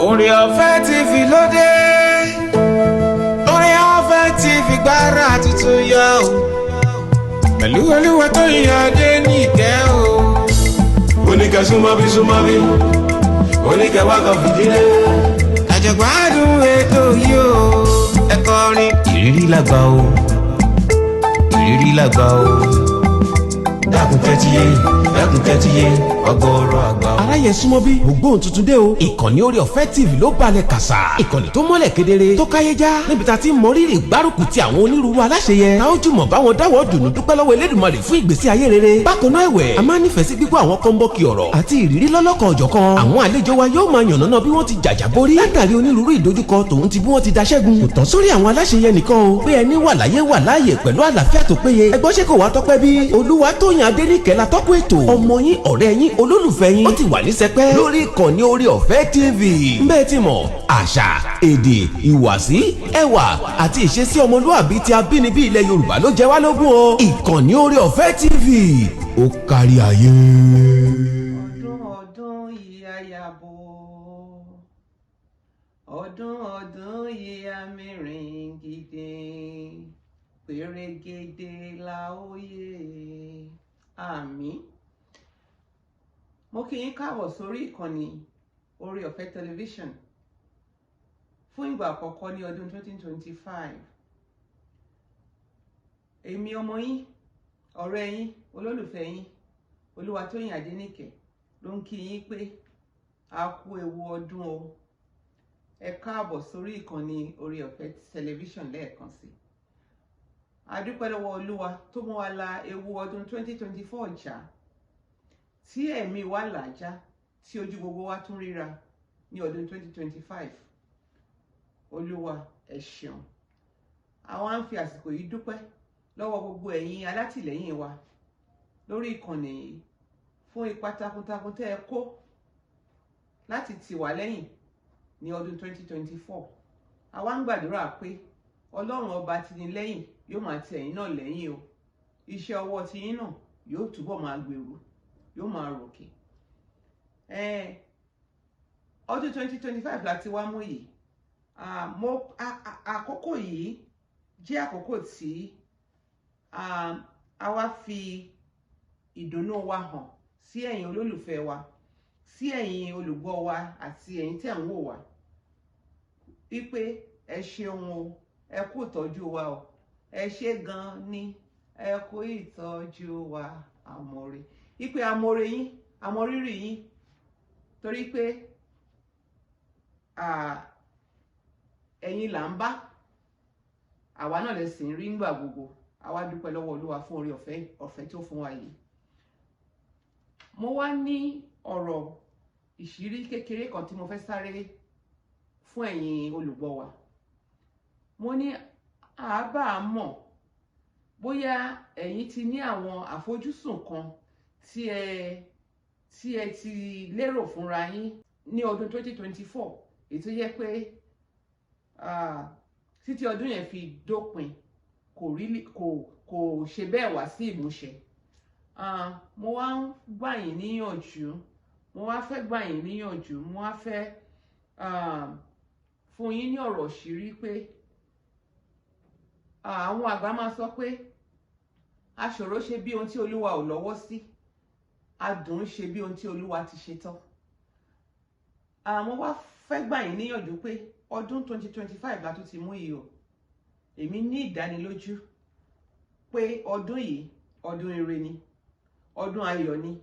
ORE-ÒFÉ TV lóde. ORE-ՕFÉ TV gbára tuntun yọ o. Pẹ̀lú olúwa tó yàn dé níkẹ́ o. Oníkẹ́ súnmọ́ bí. Oníkẹ́ wá kan fìdílé. Àjọgbádùn ètò yìí o. Ẹ kọrin. Ìrírí làgbà o. Ìrírí làgbà o. Dákun tẹ́tí yé ọgọ́rọ̀ àgbà. aráyé súnmọ́ bí ògbóhùn tuntun dé o. ìkànnì ORE-ՕFÉ TV ló balẹ̀ kàṣà. ìkànnì tó mọ́lẹ̀ kedere tó káyé já. níbi tá a ti mọ rírì gbárùkù ti àwọn onírúurú aláṣeyẹ. tá ó jùmọ̀ báwọn dáwọ́ dùnú dúpẹ́ lọ́wọ́ Elédùmarè fún ìgbésí ayé rere. bákan náà ẹ̀wẹ̀ a máa nífẹ̀ẹ́ sí gbígbọ́ àwọn kọ́ńbọ́ọ̀kì ọ̀rọ̀ àti ìrírí lọ́lọ́kan òjọ̀kan. àwọn àlejò wa yóò máa yànnàná bí wọ́n ti jàjà borí. látàrí onírúurú ìdojúkọ tòun ti bí wọ́n ti daṣẹ́gun. kò tán sórí àwọn aláṣeyẹ nìkan o. pé ẹni wà láyé wà láàyè pẹ̀lú àlàáfíà tó péye. ẹgbọ́n ṣe kò wá tọ́pẹ́ bí. Olúwatóyìn Adéníkẹ́ la tọ́kùn ètò. ọmọ yín ọ̀rẹ́ yín olólùfẹ́ yín. ó ti wà ní sẹpẹ́ lórí ìkànnì ORE-ՕFÉ TV. bẹ́ẹ̀ ti mọ̀ àṣà èdè ìhùwàsí ẹwà àti ìṣesí ọmọlúàbí ti abínibí ilẹ̀ Yorùbá ló jẹ wá lógún o. ìkànnì ORE-ΟFÉ TV ó kárí ayé. ọdún ìyá yabo, ọdún ìyá mìíràn gidi, pèrègèdè la óyè. Àmín. Mo kí yín káàbọ̀ sórí ìkànnì ORE-ΟFÉ television fún ìgbà àkọ́kọ́ ní ọdún 2025. Èmi ọmọ yín, ọ̀rẹ́ yín, olólùfẹ́ yín, Olúwatóyìn Adéníkẹ́ ló ń kí yín pé a kú ewu ọdún o. Ẹ káàbọ̀ sórí ìkànnì ORE-ΟFÉ television lẹ́ẹ̀kan sí. A dúpẹ́ lọ́wọ́ Olúwa tó mú wa la ewu ọdún 2024 jà, tí ẹ̀mí wa làjá, tí ojú gbogbo wa tún ríra ní ọdún 2025. Olúwa ẹ ṣeun. Àwa ń fi àsìkò yìí dúpẹ́ lọ́wọ́ gbogbo ẹ̀yin alátìlẹ́yìn wa lórí ìkànnì yìí fún ipa takuntakun tẹ́ ẹ kó láti tì wá lẹ́yìn ní ọdún 2024. Àwa ń gbàdúrà pé Ọlọ́run ọba tìnílẹ́yìn yóò máa tì ẹ̀yin náà lẹ́yìn o. Iṣẹ́ ọwọ́ tiyín náà yóò túbọ̀ máa gbèrú, yóò máa ròkè. Ọdún 2025 láti wá mú yìí. Àkókò yìí jẹ́ àkókò tí a wá fi ìdùnnú wa hàn sí ẹ̀yin olólùfẹ́ wa, sí ẹ̀yin olùgbọ́ wa àti ẹ̀yin tẹ́ ń wò wá. Wípé ẹ ṣeun o, ẹ kú ìtọ́jú wa o, ẹ ṣé gan ni, ẹ kú ìtọ́jú wa àmọ̀re. Wípé àmọ̀re yín, àmọ̀rírì yín, torí pé ẹ̀yin là ń bá, àwa náà lè sì ń rí nígbà gbogbo. Àwa dúpẹ́ lọ́wọ́ Olúwa fún ORE-ỌFÉ tó fún wa yìí. Mo wá ní ọ̀rọ̀ ìṣírí kékeré kan tí mo fẹ́ sáré fún ẹ̀yin olùgbọ́ wa. Mo ní àbá mọ̀ bóyá ẹ̀yin ti ní àwọn àfojúsùn kan tí ẹ ti lérò fúnra yín ní ọdún 2024, èyí tó yẹ pé títí ọdún yẹn fi dópin kò ṣe bẹ́ẹ̀ wá sí ìmúṣẹ. Mo wá ń gbà yín níyànjú, mo wá fẹ́ fún yín ní ọ̀rọ̀ ṣírí pé àwọn àgbà máa sọ pé aṣòro ṣe bí ohun tí Olúwa ò lọ́wọ́ sí, adùn ṣe bí ohun tí Olúwa ti ṣe tán. Mo wá fẹ́ gbà yín níyànjú pé ọdún 2025 la tún ti mú yìí o. Èmi ní ìdánilójú pé ọdún yìí ọdún ire ni, ọdún ayọ̀ ni,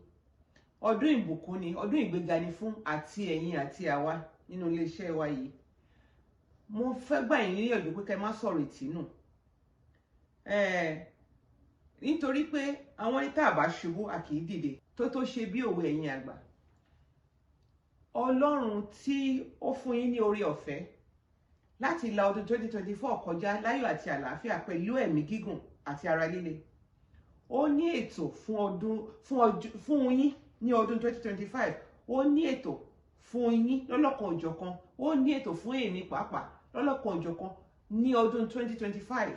ọdún ìbùkún ni, ọdún ìgbéga ni fún àti ẹ̀yin àti àwa nínú iléeṣẹ́ wa yìí. Mo fẹ́ gbà yín níyànjú pé kẹ́ má sọ̀rọ̀ ìtínú. Nítorí pé àwọn ní tá bá ṣubú a kì í dìde, tó ṣe bí òwe ẹ̀yin àgbà. Ọlọ́run tí ó fún yín ní ORE-ỌFÉ láti la ọdún 2024 kọjá láyọ̀ àti àlàáfíà pẹ̀lú ẹ̀mí gígùn àti ara líle. Ó ní ètò fún yín ní ọdún 2025. Ó ní ètò fún yín lọ́lọ́kan òjọ̀kan. Ó ní ètò fún èmi pàápàá lọ́lọ́kan òjọ̀kan ní ọdún 2025.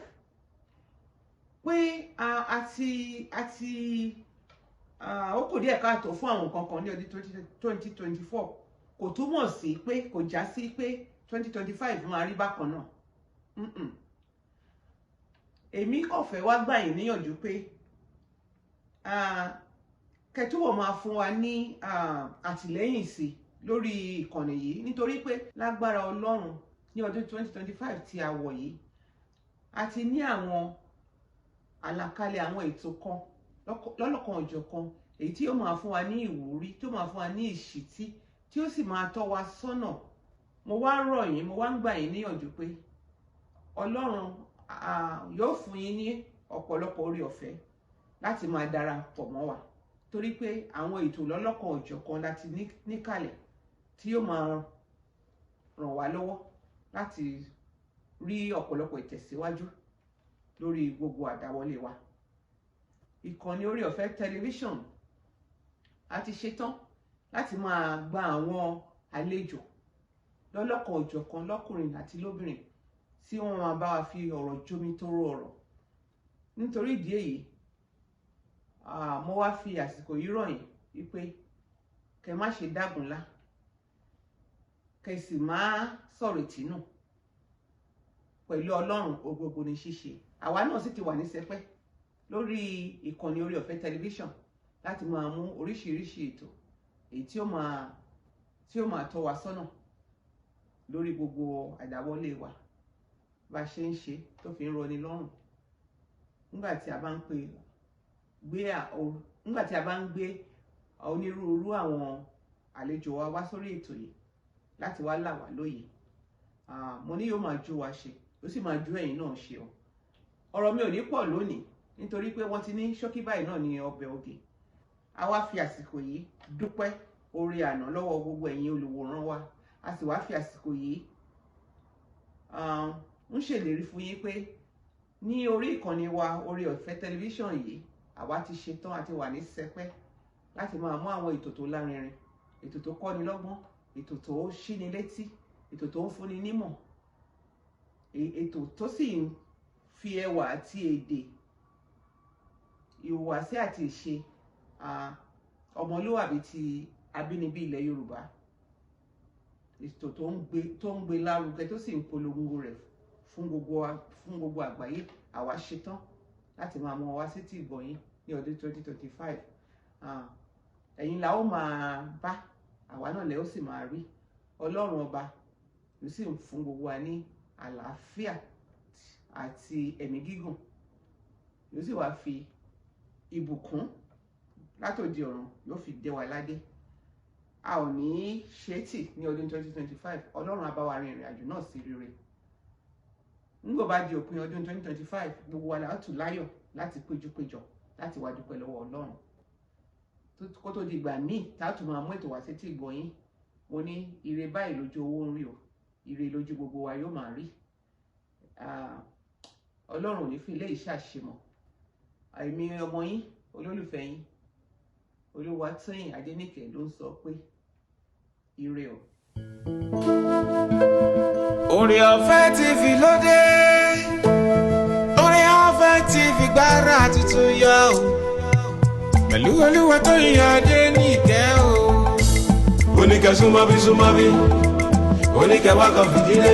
Pé àti ó kù díẹ̀ káàtó fún àwọn kankan ní ọdún 2024. kò túmọ̀ sí pé kò já sí pé 2025 máa rí bákan náà. Èmi kò fẹ́ wá gbà yín níyànjú pé kẹtùbọ̀ máa fún wa ní àtìlẹ́yìn sí lórí ìkànnì yìí, nítorí pé lágbára Ọlọ́run ní ọdún 2025 tí a wọ̀ yìí a ti ní àwọn àlàkalẹ̀ àwọn ètò kan lọ́lọ́kan òjọ̀kan èyí tí ó máa fún wa ní ìwúrí, tí ó máa fún wa ní ìṣítí, tí ó sì máa tọ́ wa sọ́nà. Mo wá rọ̀ yín, mo wá ń gbà yín níyànjú pé Ọlọ́run yóò fún yín ní ọ̀pọ̀lọpọ̀ oore ọ̀fẹ́ láti máa darapọ̀ mọ́ wa, torí pé àwọn ètò lọ́lọ́kan òjọ̀kan láti níkàlẹ̀ tí yóò máa ràn wá lọ́wọ́ láti rí ọ̀pọ̀lọpọ̀ ìtẹ̀síwájú lórí gbogbo àdáwọlé wa. Ìkànnì ORE-Ọ̀FÉ tẹlifíṣọ̀n a ti ṣetán láti máa gba àwọn àlejò lọ́lọ́kan òjọ̀kan lọ́kùnrin àti lóbìnrin tí wọ́n máa bá wa fi ọ̀rọ̀ jómi tóró ọ̀rọ̀. Nítorí ìdí èyí mo wá fi àsìkò yìí rọ̀ yín wípé kẹ má ṣe dágunlá, kẹ sì má sọ̀rọ̀ ìtínú. Pẹ̀lú Ọlọ́run gbogbo ní ṣíṣe. Àwa náà sì ti wà ní sẹpẹ́ lórí ìkànnì ORE-Ọ̀FÉ tẹlifíṣọ̀n láti máa mú oríṣiríṣi ètò èyí tí ó máa tọ́ wa sọ́nà lórí gbogbo àdáwọ́lé wa bá ṣe ń ṣe tó fi ń rọni lọ́rùn. Nígbà tí a bá ń gbé onírúurú àwọn àlejò wa wá sórí ètò yìí láti wá là wá lóye, mo ní yóò máa jú wa ṣe, ó sì máa jú ẹ̀yin náà ṣe o. Ọ̀rọ̀ mi ò ní pọ̀ lónìí nítorí pé wọ́n ti ní ṣókí báyìí náà ní ọbẹ̀ oge. A wá fi àsìkò yìí dúpẹ́ oore àná lọ́wọ́ gbogbo ẹ̀yin olùwòran wa, a sì wá fi àsìkò yìí ń ṣèlérí fún yín pé ní orí ìkànnì wa ORE-Ọ̀FÉ tẹlifíṣọ̀n yìí àwa ti ṣetán àti wà ní sẹpẹ́ láti máa mú àwọn ètò tó lárinrin, ètò tó kọ́ni lọ́gbọ́n, ètò tó ṣíni létí, ètò tó ń fúnni nímọ̀, ètò tó sì ń fi ẹwà àti èdè, ìhùwàsí àti ìṣe ọmọlúwàbí ti abínibí ilẹ̀ Yorùbá, ètò tó ń gbé lárugẹ tó sì ń polongo rẹ̀ fún gbogbo àgbáyé. Àwa ṣetán láti máa mú wá sétí ìgbọ̀nyín ní ọdún 2025. Ẹ̀yin la ó máa bá, àwa náà lẹ ó sì máa rí. Ọlọ́run ọba yóò sì ń fún gbogbo wa ní àlàáfíà àti ẹ̀mí gígùn, yóò sì wá fi ibukun látòdì ọ̀run yóò fi dé wa ládé. A ò ní ṣetí ní ọdún 2025. Ọlọ́run á bá wa rin ìrìn àjò náà sí rere. Nígbà bá di òpin ọdún 2025, gbogbo wa la tù láyọ̀ láti péjúpéjọ láti wá dúpẹ́ lọ́wọ́ Ọlọ́run. Kó tó di ìgbà míì tá a tún máa mú ètò wá sétí ìgbọ̀nyín, mo ní ire báyìí lójú owó ń rí o, ire lójú gbogbo wa yóò máa rí. Ọlọ́run ò ní fi ilé iṣẹ́ àṣemọ̀. Èmi ọmọ yín, olólùfẹ́ yín, Olúwatóyìn Adéníkẹ́ ló ń sọ pé ire o. ORE-Ọ̀FÉ TV lóde, ORE-Ọ̀FÉ TV gbára tuntun yọ o, pẹ̀lú Olúwatóyìn Adéníkẹ́ o. Oníkẹ́ súnmọ́ bí, oníkẹ́ wá kan fìdílé.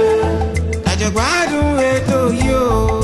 Àjọgbádùn ètò yìí o.